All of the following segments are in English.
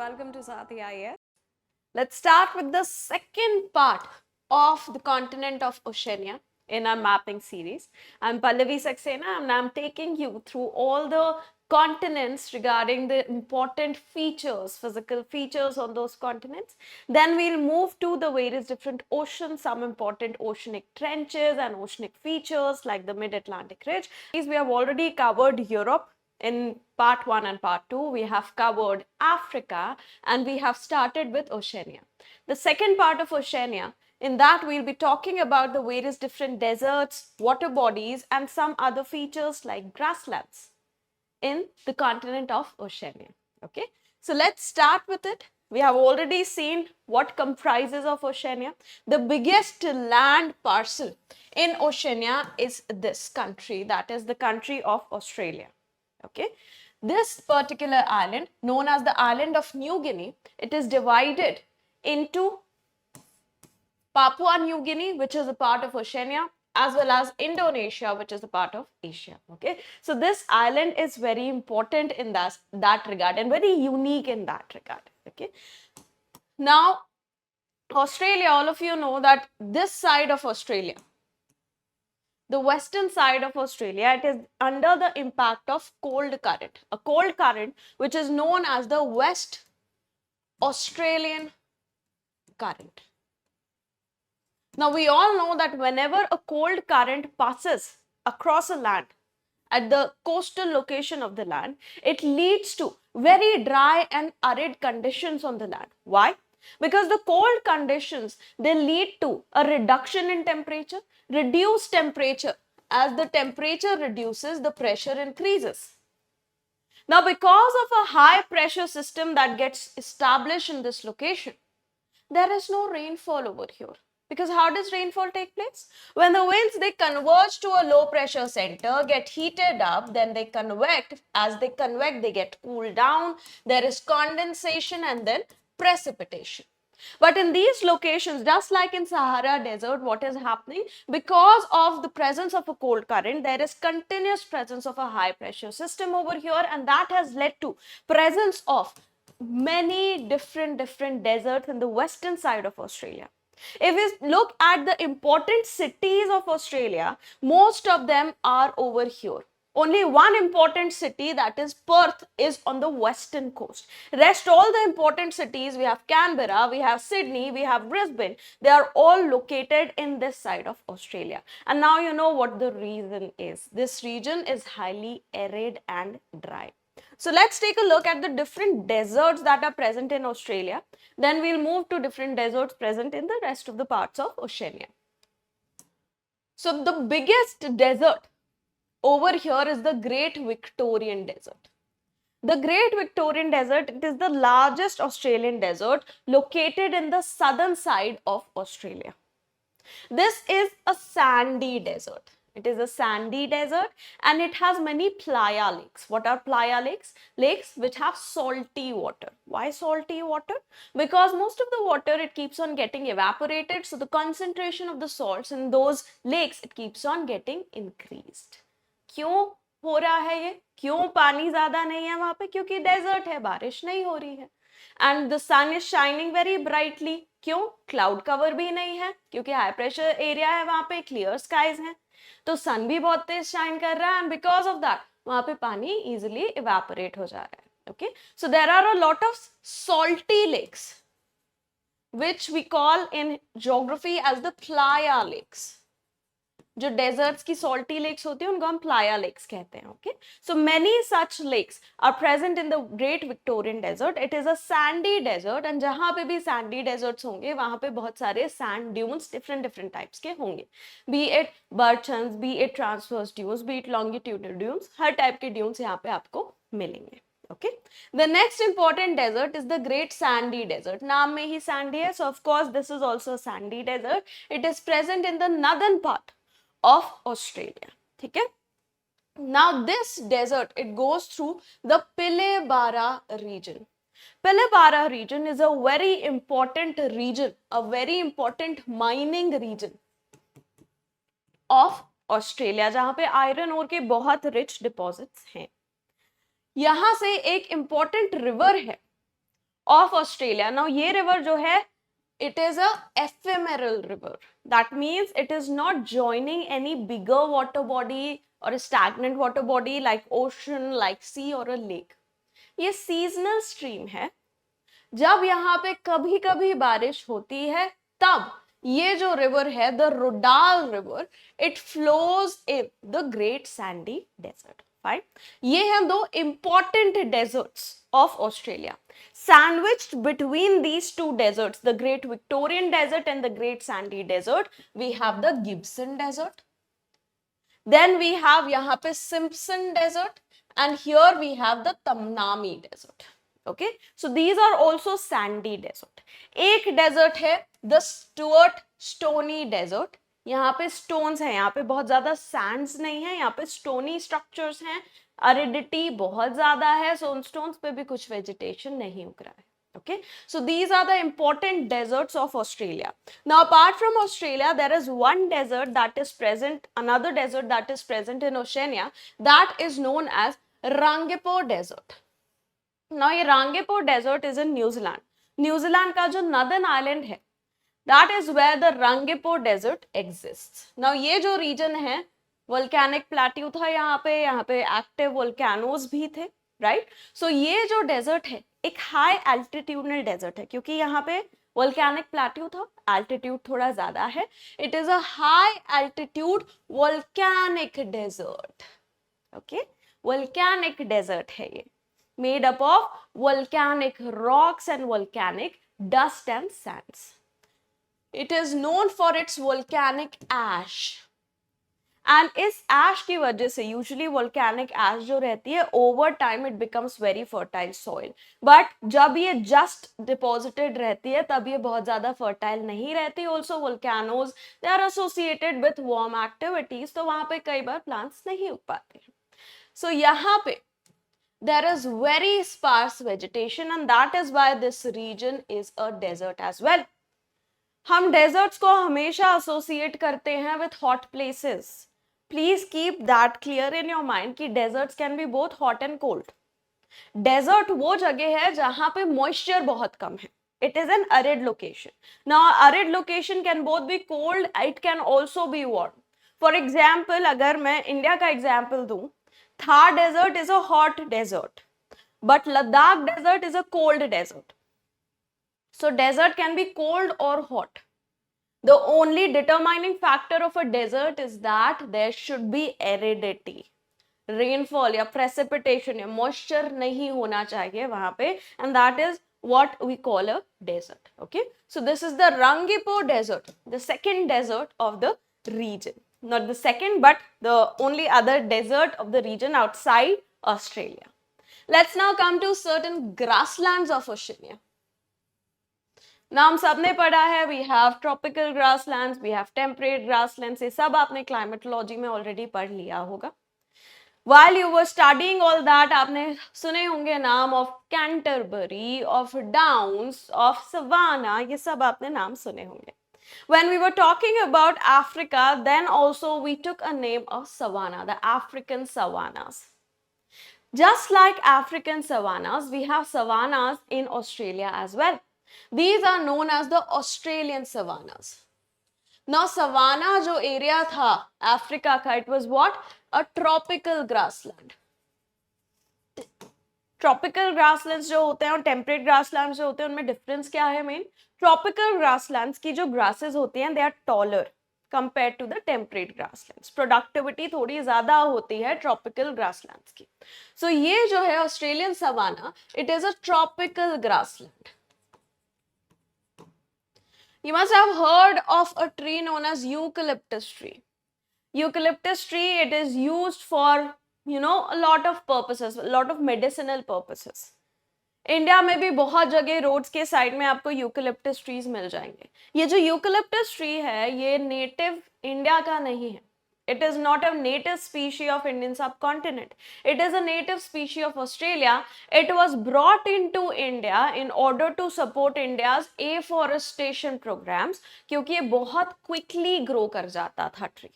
welcome to Sathi IAS. Let's start with the second part of the continent of Oceania in our mapping series. I'm Pallavi Saxena and I'm taking you through all the continents regarding the important features, physical features on those continents. Then we'll move to the various different oceans, some important oceanic trenches and oceanic features like the mid-Atlantic ridge. We have already covered Europe in part 1 and part 2. We have covered Africa and we have started with Oceania. The second part of Oceania, in that we'll be talking about the various different deserts, water bodies and some other features like grasslands in the continent of Oceania. Okay, so let's start with it. We have already seen what comprises of Oceania. The biggest land parcel in Oceania is this country, that is the country of Australia. Okay, this particular island, known as the island of New Guinea, it is divided into Papua New Guinea, which is a part of Oceania, as well as Indonesia, which is a part of Asia. Okay, so this island is very important in that regard and very unique in that regard. Okay, now Australia, all of you know that this side of Australia, the western side of Australia, it is under the impact of cold current, a cold current which is known as the West Australian current. Now, we all know that whenever a cold current passes across a land at the coastal location of the land, it leads to very dry and arid conditions on the land. Why? Because the cold conditions, they lead to a reduction in temperature, reduced temperature. As the temperature reduces, the pressure increases. Now, because of a high pressure system that gets established in this location, there is no rainfall over here. Because how does rainfall take place? When the winds, they converge to a low pressure center, get heated up, then they convect. As they convect, they get cooled down. There is condensation and then precipitation. But in these locations, just like in Sahara Desert, what is happening? Because of the presence of a cold current, there is continuous presence of a high pressure system over here, and that has led to presence of many different deserts in the western side of Australia. If we look at the important cities of Australia, most of them are over here. Only one important city, that is Perth, is on the western coast. Rest all the important cities, we have Canberra, we have Sydney, we have Brisbane, they are all located in this side of Australia. And now you know what the reason is. This region is highly arid and dry. So let's take a look at the different deserts that are present in Australia. Then we'll move to different deserts present in the rest of the parts of Oceania. So the biggest desert over here is the Great Victorian Desert. The Great Victorian Desert, it is the largest Australian desert located in the southern side of Australia. This is a sandy desert. It is a sandy desert and it has many playa lakes. What are playa lakes? Lakes which have salty water. Why salty water? Because most of the water, it keeps on getting evaporated. So the concentration of the salts in those lakes, it keeps on getting increased. क्यों हो रहा है ये? क्यों पानी ज्यादा नहीं है वहां पे? क्योंकि डेजर्ट है, बारिश नहीं हो रही है. And the sun is shining very brightly. क्यों? क्लाउड कवर भी नहीं है, क्योंकि हाई प्रेशर एरिया है वहां पे, क्लियर स्काइज हैं, तो सन भी बहुत तेज शाइन कर रहा है एंड बिकॉज ऑफ दैट वहां पे पानी इजिली इवेपोरेट हो जा रहा है. Okay, so there are a lot of salty lakes which we call in geography as the playa lakes. जो डेजर्ट्स की सॉल्टी लेक्स होती है उनको हम प्लाया लेक्स कहते हैं. Okay, so many such lakes are present in the great Victorian desert. It is a sandy desert and जहां पे भी सैंडी डेजर्ट्स होंगे वहां पे बहुत सारे सैंड ड्यून्स डिफरेंट टाइप्स के होंगे. Be it barchans, be it transverse dunes, be it longitudinal dunes, हर टाइप के ड्यून्स यहाँ पे आपको मिलेंगे. Okay, the next important desert is the Great Sandy Desert. नाम में ही sandy है, so of course this is also a sandy desert. It is present in the northern part of Australia. ठीक है? Now this desert, it goes through the Pilbara region. Pilbara region is a very important region, a very important mining region of Australia, जहाँ पे iron ore के बहुत rich deposits हैं. यहां से एक इंपॉर्टेंट रिवर है of Australia. Now ये river जो है, it is a ephemeral river. That means it is not joining any bigger water body or a stagnant water body like ocean, like sea or a lake. ये seasonal stream है. जब यहाँ पे कभी कभी बारिश होती है तब ये जो रिवर है, the Rudall river, it flows in the Great Sandy Desert. Fine. ये हैं दो important deserts of Australia. Sandwiched between these two deserts, the Great Victorian Desert and the Great Sandy Desert, we have the Gibson Desert. Then we have यहाँ पे Simpson Desert, and here we have the Tamnami Desert. Okay, so these are also sandy desert. एक desert है the Stuart Stony Desert. यहाँ पे stones हैं, यहाँ पे बहुत ज़्यादा sands नहीं है, यहाँ पे stony structures हैं, aridity बहुत ज़्यादा है, so उन stones पे भी कुछ vegetation नहीं उग रहा है. Okay, so these are the important deserts of Australia. Now apart from Australia, there is one desert that is present, another desert that is present in Oceania, that is known as Rangipo Desert. Now ये Rangipo Desert is in New Zealand. New Zealand का जो northern island है, that is where the Rangipo Desert exists. Now ये जो region है, volcanic plateau था यहाँ पे active volcanoes भी थे, right? So ये जो desert है, एक high altitudinal desert है, क्योंकि यहाँ पे volcanic plateau था, altitude थोड़ा ज़्यादा है. It is a high altitude volcanic desert. Okay, volcanic desert है ये, made up of volcanic rocks and volcanic dust and sands. It is known for its volcanic ash. And इस ash की वजह से usually volcanic ash जो रहती है, over time it becomes very fertile soil. But जब ये just deposited रहती है तब ये बहुत ज़्यादा fertile नहीं रहती. Also volcanoes, they are associated with warm activities, तो वहाँ पे कई बार plants नहीं उग पाते हैं. So यहाँ पे there is very sparse vegetation, and that is why this region is a desert as well. हम deserts को हमेशा associate करते हैं with hot places. Please keep that clear in your mind कि deserts can be both hot and cold. Desert वो जगह है जहाँ पे moisture बहुत कम है. It is an arid location. Now arid location can both be cold, it can also be warm. For example, अगर मैं इंडिया का example दूँ, Thar Desert is a hot desert, but Ladakh Desert is a cold desert. So desert can be cold or hot. The only determining factor of a desert is that there should be aridity. Rainfall या precipitation या moisture नहीं होना चाहिए वहाँ पे, and that is what we call a desert. Okay, so this is the Rangipo Desert, the second desert of the region. Not the second, but the only other desert of the region outside Australia. Let's now come to certain grasslands of Oceania. नाम सबने पढ़ा है, we have tropical grasslands, we have temperate grasslands, ये सब आपने climatology में already पढ़ लिया होगा. While you were studying all that, आपने सुने होंगे नाम of Canterbury, of Downs, of Savannah, ये सब आपने नाम सुने होंगे. When we were talking about Africa, then also we took a name of savanna, the African savannas. Just like African savannas, we have savannas in Australia as well. These are known as the Australian savannas. Now, savanna जो area था Africa का, it was what? A tropical grassland. Tropical grasslands जो होते हैं और temperate grasslands जो होते हैं, उनमें difference क्या है main? Tropical grasslands की जो grasses होती हैं, they are taller compared to the temperate grasslands. Productivity थोड़ी ज़्यादा होती है tropical grasslands की. So ये जो है Australian savanna, it is a tropical grassland. You must have heard of a tree known as eucalyptus tree. Eucalyptus tree, it is used for, you know, a lot of purposes, a lot of medicinal purposes. India में भी बहुत जगह roads के side में आपको eucalyptus trees मिल जाएंगे. ये जो यूकलिप्टस ट्री है, ये नेटिव इंडिया का नहीं है. It is not a native species of Indian subcontinent. It is a native species of Australia. It was brought into India in order to support India's afforestation programs, क्योंकि ये बहुत quickly grow कर जाता था tree.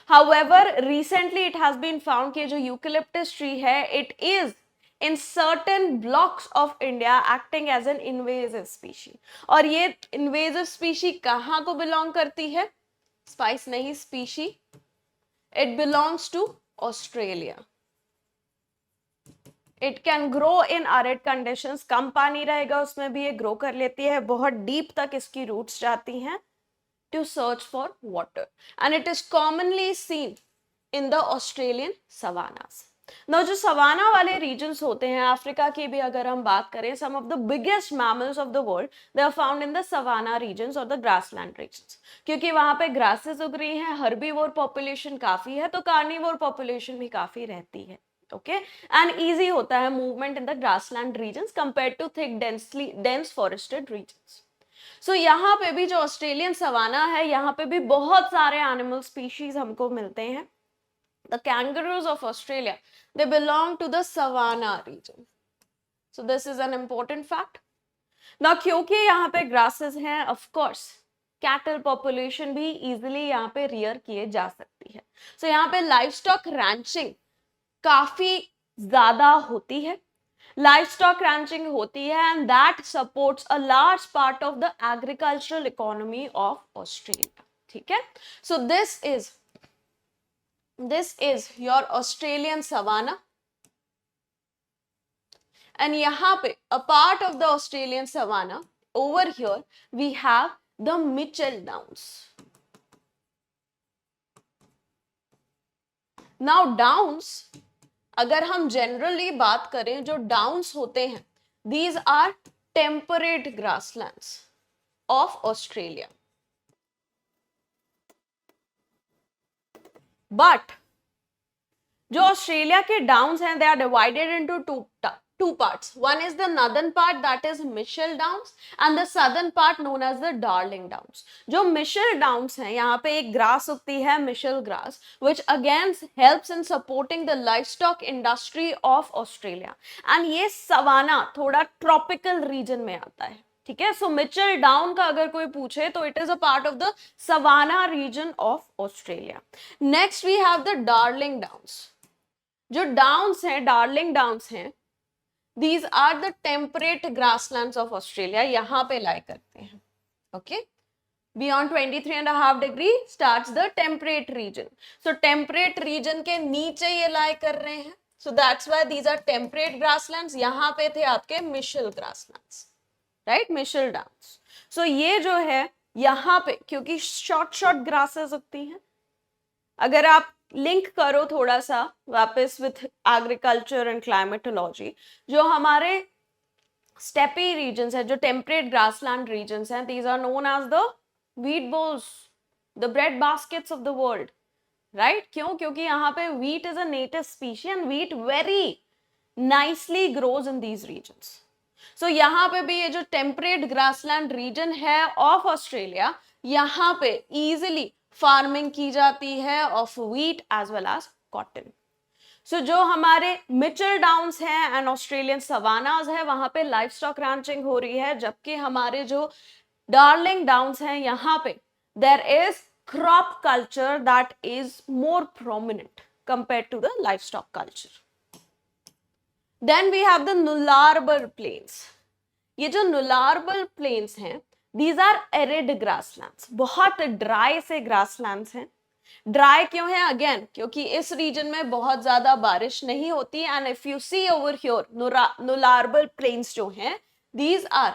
However, recently it has been found कि जो eucalyptus tree है, it is in certain blocks of India acting as an invasive species. और ये invasive species कहाँ को belong करती है? Spice नहीं, species. It belongs to Australia. It can grow in arid conditions. कम पानी रहेगा उसमें भी ये grow कर लेती है, बहुत deep तक इसकी roots जाती हैं to search for water. And it is commonly seen in the Australian savannas. Now, जो सवाना वाले regions होते हैं अफ्रीका की भी अगर हम बात करें, some of the biggest mammals of the world they are found in the savanna regions or the grassland regions. क्योंकि वहां पे grasses उग रही हैं, herbivore population काफी है, तो carnivore population भी काफी रहती है. Okay, and easy होता है movement in the grassland regions compared to thick dense forested regions. So यहाँ पे भी जो ऑस्ट्रेलियन सवाना है, यहाँ पे भी बहुत सारे एनिमल स्पीशीज हमको मिलते हैं. The kangaroos of Australia, they belong to the savanna region. So this is an important fact. Now क्योंकि यहाँ पे grasses हैं, of course, cattle population भी easily यहाँ पे rear किए जा सकती है. So यहाँ पे livestock ranching काफी ज़्यादा होती है. Livestock ranching होती है and that supports a large part of the agricultural economy of Australia. ठीक है? So this is your Australian savanna. And यहाँ पे a part of the Australian savanna, over here we have the Mitchell Downs. Now downs, अगर हम generally बात करें, जो downs होते हैं, these are temperate grasslands of Australia. But जो ऑस्ट्रेलिया के डाउन्स हैं, they are divided into two parts. One is the northern part, that is Mitchell Downs, and the southern part known as the Darling Downs. जो Mitchell Downs हैं, यहाँ पे एक grass उगती है, Mitchell grass, which again helps in supporting the livestock industry of Australia. And ये savanna थोड़ा tropical region में आता है. ठीक है, सो मिचेल डाउन का अगर कोई पूछे तो it is a part of the savanna region of Australia. Next we have the Darling Downs. जो डाउन्स हैं, डार्लिंग डाउन्स हैं, these are the temperate grasslands of Australia. यहाँ पे lie करते हैं. Okay, beyond 23.5 degree starts the temperate region. So temperate region के नीचे ये lie कर रहे हैं. So that's why these are temperate grasslands. यहाँ पे थे आपके Mitchell grasslands, right? Mitchell Downs. So ये जो है यहाँ पे, क्योंकि short grasses उगती हैं. अगर आप लिंक करो थोड़ा सा वापस विथ एग्रीकल्चर एंड क्लाइमेटोलॉजी, जो हमारे स्टेपी रीजन्स है, जो टेम्परेट ग्रासलैंड रीजन्स हैं, these are known as the wheat bowls, the bread baskets of the world, right? क्यों? क्योंकि यहाँ पे wheat is a native species and wheat very nicely grows in these regions. So यहाँ पे भी ये जो टेम्परेट ग्रासलैंड रीजन है ऑफ ऑस्ट्रेलिया, यहाँ पे इजिली फार्मिंग की जाती है of wheat as well as cotton. So जो हमारे मिचेल डाउन्स हैं एंड ऑस्ट्रेलियन सवानाज है, वहां पे लाइफ स्टॉक रैंचिंग हो रही है, जबकि हमारे जो डार्लिंग डाउन्स हैं, यहाँ पे there is crop culture that is more prominent compare to the livestock culture. Then we have the Nullarbor plains. ये जो नुलारबल प्लेन्स हैं, These are arid grasslands. बहुत ड्राई से grasslands हैं. ड्राई क्यों है? अगेन क्योंकि इस रीजन में बहुत ज्यादा बारिश नहीं होती. And if you see over here, Nullarbor plains जो हैं, these are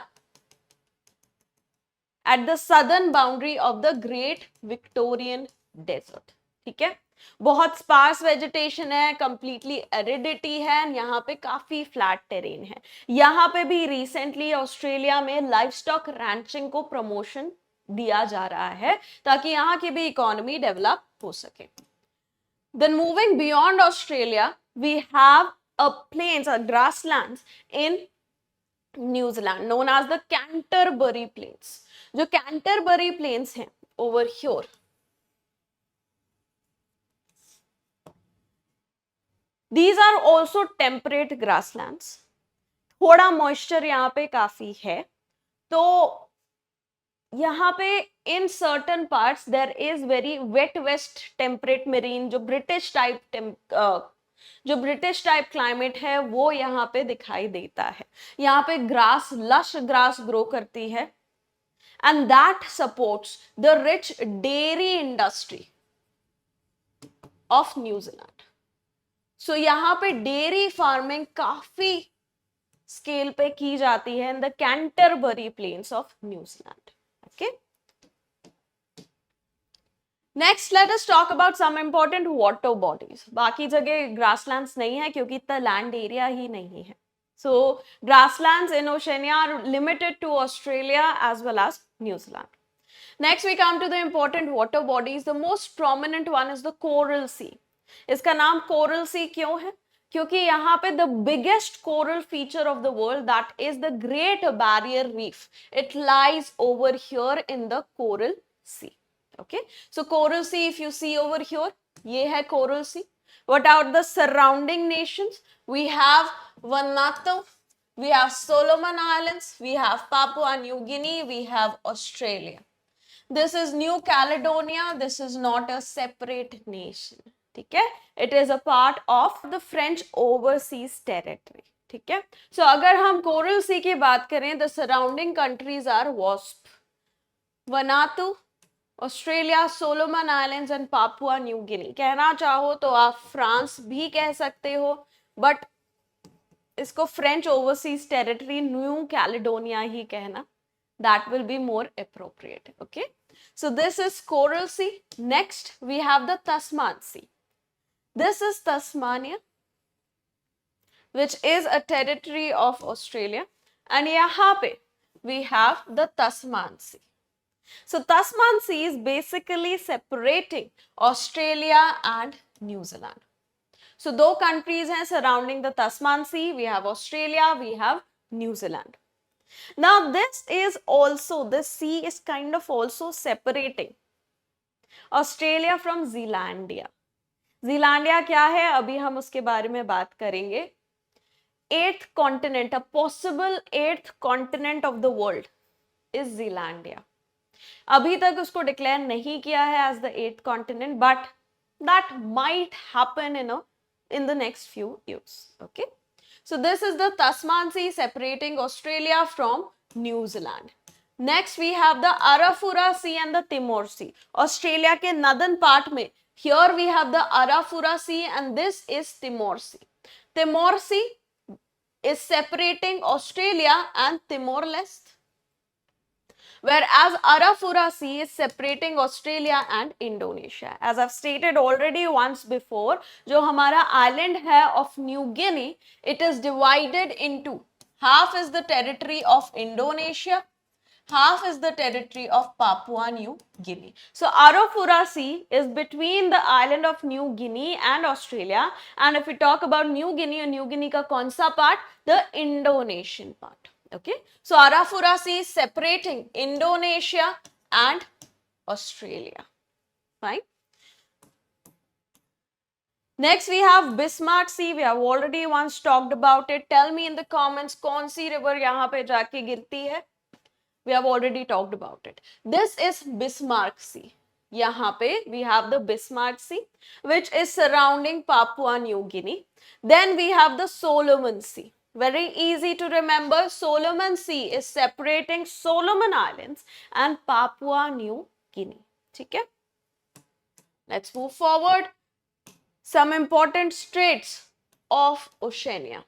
at the southern boundary of the Great Victorian Desert. ठीक है, बहुत स्पार्स वेजिटेशन है, कंप्लीटली एरिडिटी है, यहाँ पे काफी फ्लैट टेरेन है. यहाँ पे भी रिसेंटली ऑस्ट्रेलिया में लाइफ स्टॉक रैंचिंग को प्रमोशन दिया जा रहा है ताकि यहाँ की भी इकोनॉमी डेवलप हो सके. Then moving beyond Australia, we have a plains, a grasslands in New Zealand known as the Canterbury Plains. जो कैंटरबरी प्लेन्स हैं over here, These are also temperate grasslands. थोड़ा मॉइस्चर यहाँ पे काफी है, तो यहाँ पे in certain parts there is very wet west temperate marine, जो ब्रिटिश टाइप जो ब्रिटिश टाइप क्लाइमेट है वो यहाँ पे दिखाई देता है। यहाँ पे ग्रास, लश ग्रास ग्रो करती है, and that supports the rich dairy industry of New Zealand. So यहाँ पे डेयरी फार्मिंग काफी स्केल पे की जाती है in the Canterbury Plains of New Zealand. Okay, next let us talk about some important water bodies. बाकी जगह ग्रासलैंड्स नहीं है क्योंकि इतना लैंड एरिया ही नहीं है। So grasslands in Oceania are limited to Australia as well as New Zealand. Next we come to the important water bodies. The most prominent one is the Coral Sea. इसका नाम Coral Sea क्यों है? क्योंकि यहाँ पे the biggest coral feature of the world, that is the Great Barrier Reef, it lies over here in the Coral Sea. Okay, so Coral Sea, if you see over here, ये है Coral Sea. What are the surrounding nations? We have Vanuatu, we have Solomon Islands, we have Papua New Guinea, we have Australia. This is New Caledonia. This is not a separate nation. ठीक है, it is a part of the French overseas territory. ठीक है, so अगर हम Coral Sea की बात करें, the surrounding countries are WASP, Vanuatu, Australia, Solomon islands and Papua New Guinea. कहना चाहो तो आप फ्रांस भी कह सकते हो, बट इसको French overseas territory New Caledonia ही कहना, that will be more appropriate. Okay, so this is Coral Sea. Next we have the Tasman Sea. This is Tasmania, which is a territory of Australia, and यहाँ पे we have the Tasman Sea. So Tasman Sea is basically separating Australia and New Zealand. So दो countries हैं surrounding the Tasman Sea. We have Australia, we have New Zealand. Now this is also, this sea is kind of also separating Australia from Zealandia. Zealandia क्या है, अभी हम उसके बारे में बात करेंगे. Eighth continent, a possible eighth continent of the world is Zealandia. अभी तक उसको डिक्लेयर नहीं किया है as the eighth continent, but that might happen in the next few years. Okay, so this is the Tasman Sea separating Australia from New Zealand. Next we have the Arafura Sea and the Timor Sea. Australia के northern part में, here we have the Arafura Sea and this is Timor Sea. Timor Sea is separating Australia and Timor-Leste, whereas Arafura Sea is separating Australia and Indonesia. As I've stated already once before, जो हमारा island है of New Guinea, it is divided into half is the territory of Indonesia, half is the territory of Papua New Guinea. So Arafura Sea is between the island of New Guinea and Australia, and if we talk about New Guinea का कौन सा part? The Indonesian part. Okay, so Arafura Sea is separating Indonesia and Australia. Fine. Next we have Bismarck Sea. We have already once talked about it. Tell me in the comments कौन सी river यहाँ पे जाके गिरती है. We have already talked about it. This is Bismarck Sea. यहाँ पे we have the Bismarck Sea, which is surrounding Papua New Guinea. Then we have the Solomon Sea. Very easy to remember. Solomon Sea is separating Solomon Islands and Papua New Guinea. ठीक है? Let's move forward. Some important straits of Oceania.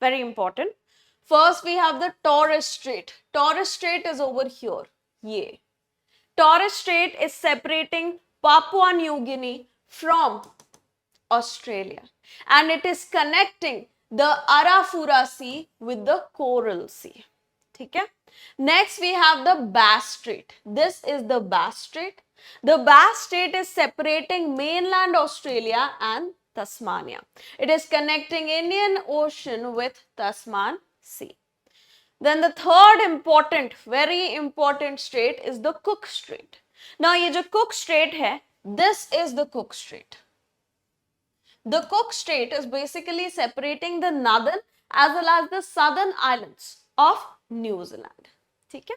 Very important. First we have the Torres Strait. Torres Strait is over here. ये. Torres Strait is separating Papua New Guinea from Australia, and it is connecting the Arafura Sea with the Coral Sea. ठीक है? Next we have the Bass Strait. This is the Bass Strait. The Bass Strait is separating mainland Australia and Tasmania. It is connecting Indian Ocean with Tasman Sea. Then the third important, very important strait is the Cook Strait. Now ये जो Cook Strait है, this is the Cook Strait. The Cook Strait is basically separating the northern as well as the southern islands of New Zealand. ठीक है?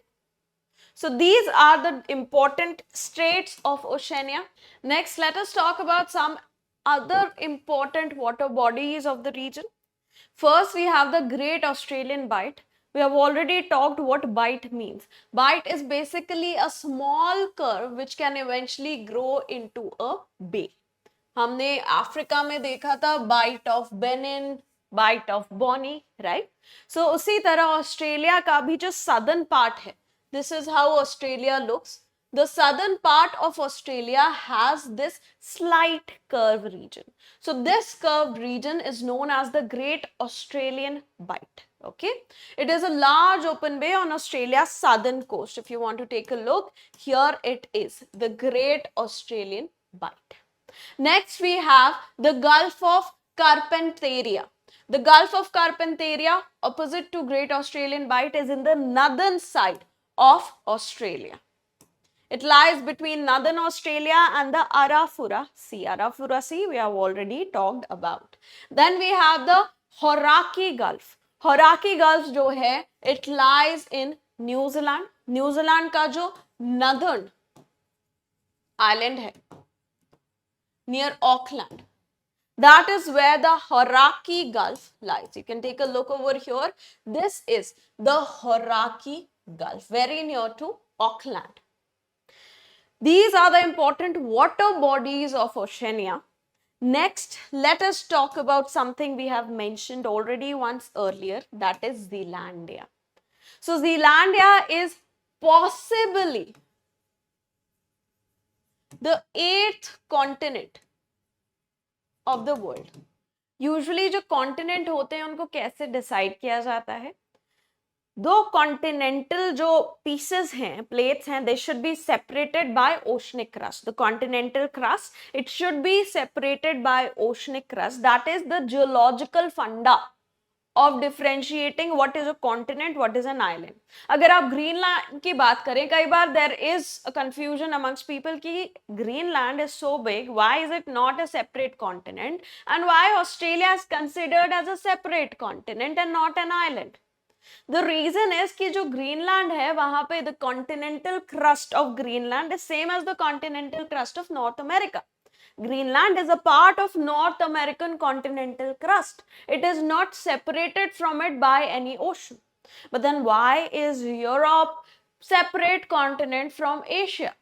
So these are the important straits of Oceania. Next, let us talk about some other important water bodies of the region. First, we have the Great Australian Bight. We have already talked what bight means. Bight is basically a small curve which can eventually grow into a bay. हमने Africa में देखा था Bight of Benin, Bight of Bonny, right? So उसी तरह Australia का भी जो southern part है, this is how Australia looks. The southern part of Australia has this slight curve region. So this curved region is known as the Great Australian Bight. Okay, it is a large open bay on Australia's southern coast. If you want to take a look, here it is, the Great Australian Bight. Next, we have the Gulf of Carpentaria. The Gulf of Carpentaria, opposite to Great Australian Bight, is in the northern side of Australia. It lies between northern Australia and the Arafura Sea. Arafura Sea we have already talked about. Then we have the Hauraki Gulf. Hauraki Gulf जो है, it lies in New Zealand. New Zealand का जो northern island है, near Auckland. That is where the Hauraki Gulf lies. You can take a look over here. This is the Hauraki Gulf, very near to Auckland. These are the important water bodies of Oceania. Next, let us talk about something we have mentioned already once earlier, that is Zealandia. So Zealandia is possibly the 8th continent of the world. Usually जो continent होते हैं उनको कैसे decide किया जाता है? दो continental जो पीसेस हैं, प्लेट्स हैं, they should be separated by oceanic crust. The continental crust, it should be separated by oceanic crust. That is the geological funda of differentiating what is a continent, what is an island. अगर आप Greenland की बात करें, कई बार there is a confusion amongst people कि Greenland is so big, why is it not a separate continent, and why Australia is considered as a separate continent and not an island. The reason is कि जो Greenland है वहां पे the continental crust of Greenland is same as the continental crust of North America. Greenland is a part of North American continental crust. It is not separated from it by any ocean. But then why is Europe separate continent from Asia?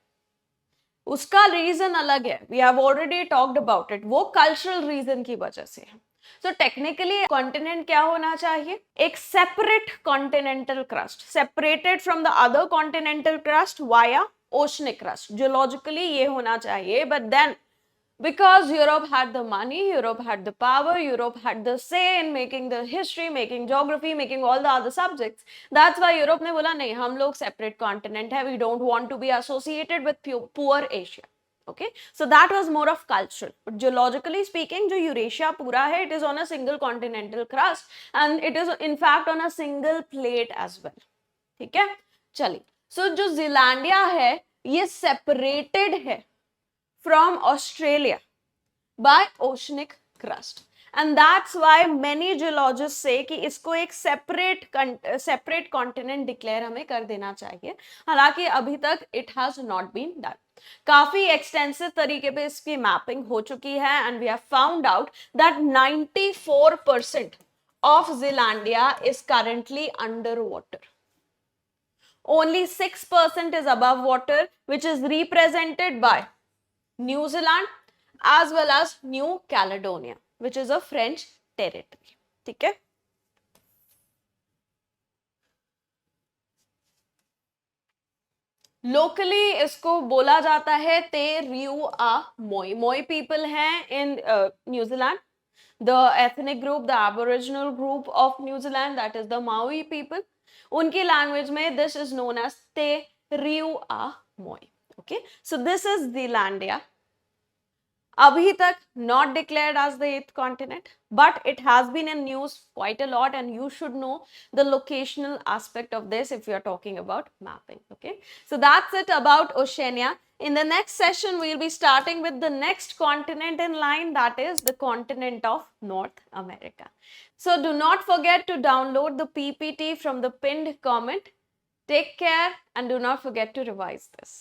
उसका reason अलग है. We have already talked about it. वो cultural reason की वजह से है. So technically continent क्या होना चाहिए? एक separate continental crust, separated from the other continental crust via oceanic crust. Geologically ये होना चाहिए, but then because Europe had the money, Europe had the power, Europe had the say in making the history, making geography, making all the other subjects. That's why Europe ने बोला नहीं, हम लोग separate continent है, we don't want to be associated with poor Asia. Okay, so that was more of cultural. But geologically speaking, जो Eurasia पूरा है, it is on a single continental crust and it is in fact on a single plate as well. ठीक है, चलिए. So जो Zealandia है, ये separated है from Australia by oceanic crust. And that's why many geologists say कि इसको एक separate continent declare हमें कर देना चाहिए. हालांकि अभी तक it has not been done. काफी एक्सटेंसिव तरीके पे इसकी मैपिंग हो चुकी है and we have found out that 94% of Zealandia is currently underwater. Only 6% is above water, which is represented by New Zealand as well as New Caledonia, which is a French territory. ठीक है, locally इसको बोला जाता है ते रियू आ मोई. मोई people हैं in New Zealand. The ethnic group, the aboriginal group of New Zealand, that is the MAUI people. उनकी लैंग्वेज में दिस इज नोन एज ते रियू आ मोई. Okay, so this is Zealandia. अभी तक not declared as the 8th continent, but it has been in news quite a lot and you should know the locational aspect of this if you are talking about mapping. Okay, so that's it about Oceania. In the next session, we'll be starting with the next continent in line, that is the continent of North America. So do not forget to download the PPT from the pinned comment. Take care and do not forget to revise this.